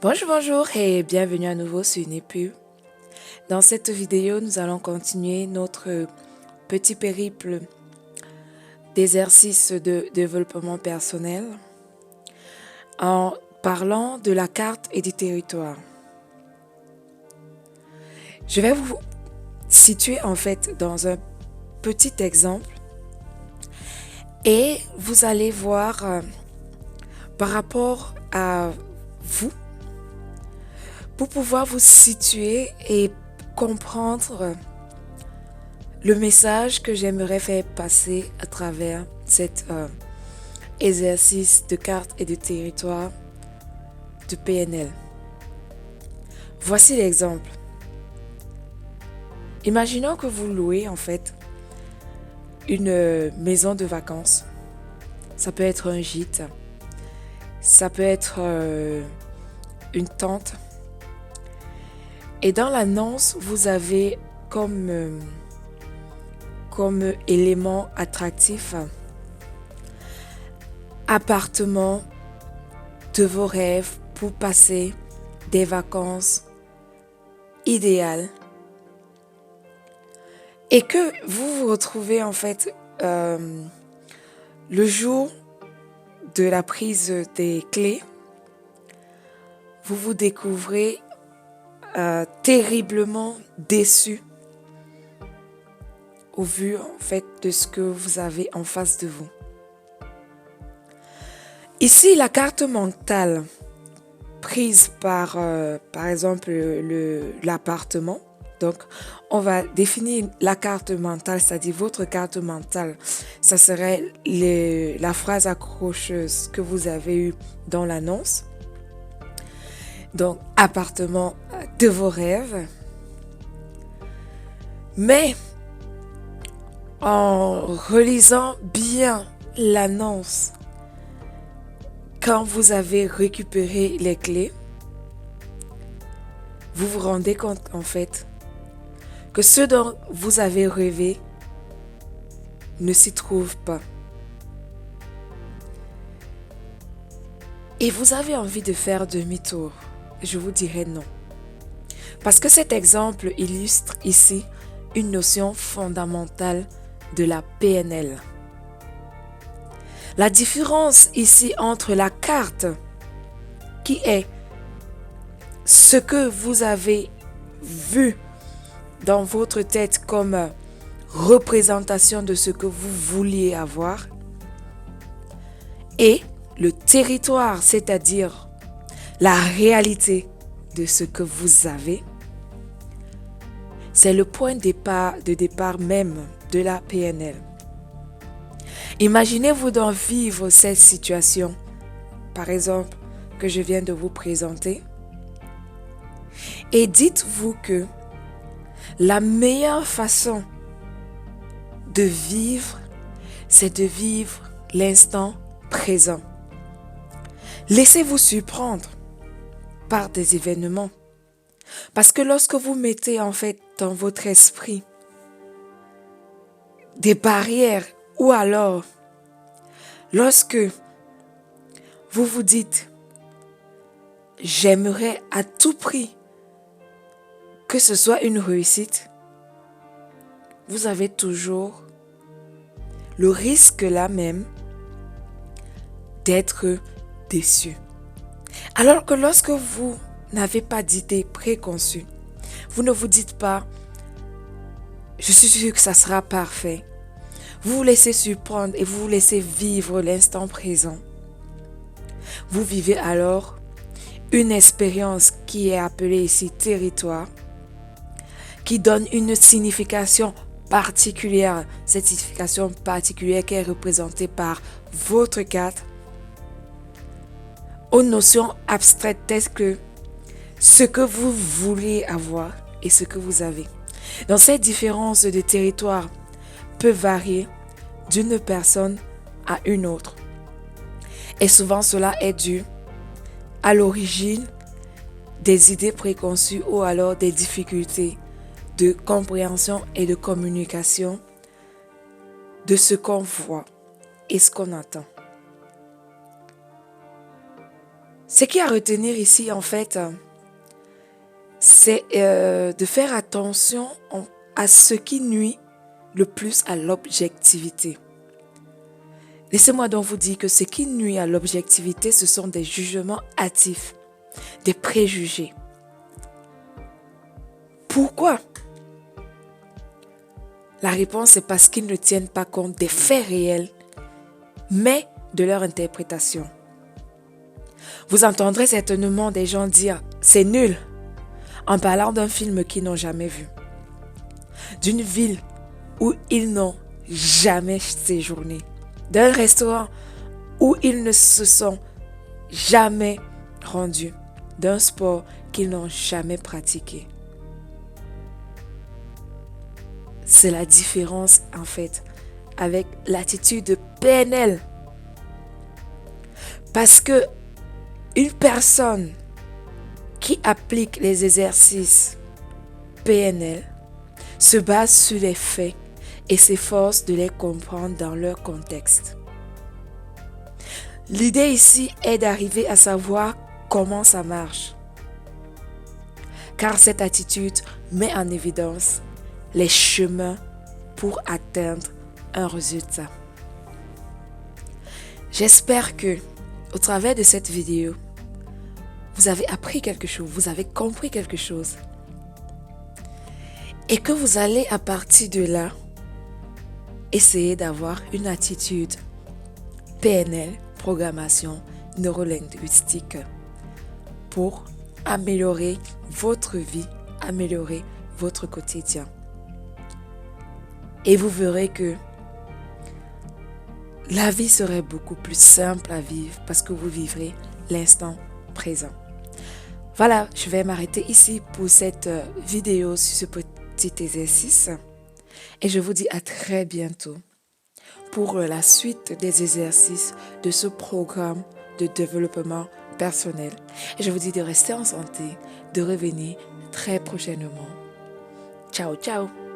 Bonjour et bienvenue à nouveau sur Népu. Dans cette vidéo, nous allons continuer notre petit périple d'exercice de développement personnel en parlant de la carte et du territoire. Je vais vous situer en fait dans un petit exemple et vous allez voir par rapport à vous, pour pouvoir vous situer et comprendre le message que j'aimerais faire passer à travers cet exercice de carte et de territoire de PNL. Voici l'exemple. Imaginons que vous louez en fait une maison de vacances. Ça peut être un gîte, ça peut être une tente. Et dans l'annonce, vous avez comme élément attractif appartement de vos rêves pour passer des vacances idéales. Et que vous vous retrouvez en fait le jour de la prise des clés, vous vous découvrez terriblement déçu au vu en fait de ce que vous avez en face de vous. Ici, la carte mentale prise par exemple l'appartement. Donc, on va définir la carte mentale, c'est-à-dire votre carte mentale. Ça serait la phrase accrocheuse que vous avez eue dans l'annonce. Donc, appartement de vos rêves. Mais, en relisant bien l'annonce, quand vous avez récupéré les clés, vous vous rendez compte en fait que ce dont vous avez rêvé ne s'y trouve pas. Et vous avez envie de faire demi-tour. Je vous dirais non. Parce que cet exemple illustre ici une notion fondamentale de la PNL. La différence ici entre la carte, qui est ce que vous avez vu dans votre tête comme représentation de ce que vous vouliez avoir, et le territoire, c'est-à-dire la réalité de ce que vous avez, c'est le point de départ même de la PNL. Imaginez-vous donc vivre cette situation, par exemple, que je viens de vous présenter, et dites-vous que la meilleure façon de vivre, c'est de vivre l'instant présent. Laissez-vous surprendre par des événements. Parce que lorsque vous mettez en fait dans votre esprit des barrières ou alors lorsque vous vous dites j'aimerais à tout prix que ce soit une réussite, vous avez toujours le risque là même d'être déçu. Alors que lorsque vous n'avez pas d'idée préconçue, vous ne vous dites pas je suis sûr que ça sera parfait. Vous vous laissez surprendre et vous vous laissez vivre l'instant présent. Vous vivez alors une expérience qui est appelée ici territoire, qui donne une signification particulière. Cette signification particulière qui est représentée par votre carte aux notions abstraites telles que ce que vous voulez avoir et ce que vous avez. Donc cette différence de territoire peut varier d'une personne à une autre. Et souvent cela est dû à l'origine des idées préconçues ou alors des difficultés de compréhension et de communication de ce qu'on voit et ce qu'on attend. Ce qui est à retenir ici, en fait, c'est de faire attention à ce qui nuit le plus à l'objectivité. Laissez-moi donc vous dire que ce qui nuit à l'objectivité, ce sont des jugements hâtifs, des préjugés. Pourquoi? La réponse est parce qu'ils ne tiennent pas compte des faits réels, mais de leur interprétation. Vous entendrez certainement des gens dire « c'est nul » en parlant d'un film qu'ils n'ont jamais vu, d'une ville où ils n'ont jamais séjourné, d'un restaurant où ils ne se sont jamais rendus, d'un sport qu'ils n'ont jamais pratiqué. C'est la différence en fait avec l'attitude de PNL. Parce que une personne qui applique les exercices PNL se base sur les faits et s'efforce de les comprendre dans leur contexte. L'idée ici est d'arriver à savoir comment ça marche. Car cette attitude met en évidence les chemins pour atteindre un résultat. J'espère que, au travers de cette vidéo, vous avez appris quelque chose, vous avez compris quelque chose. Et que vous allez à partir de là, essayer d'avoir une attitude PNL, programmation neurolinguistique, pour améliorer votre vie, améliorer votre quotidien. Et vous verrez que la vie serait beaucoup plus simple à vivre parce que vous vivrez l'instant présent. Voilà, je vais m'arrêter ici pour cette vidéo sur ce petit exercice. Et je vous dis à très bientôt pour la suite des exercices de ce programme de développement personnel. Et je vous dis de rester en santé, de revenir très prochainement. Ciao, ciao!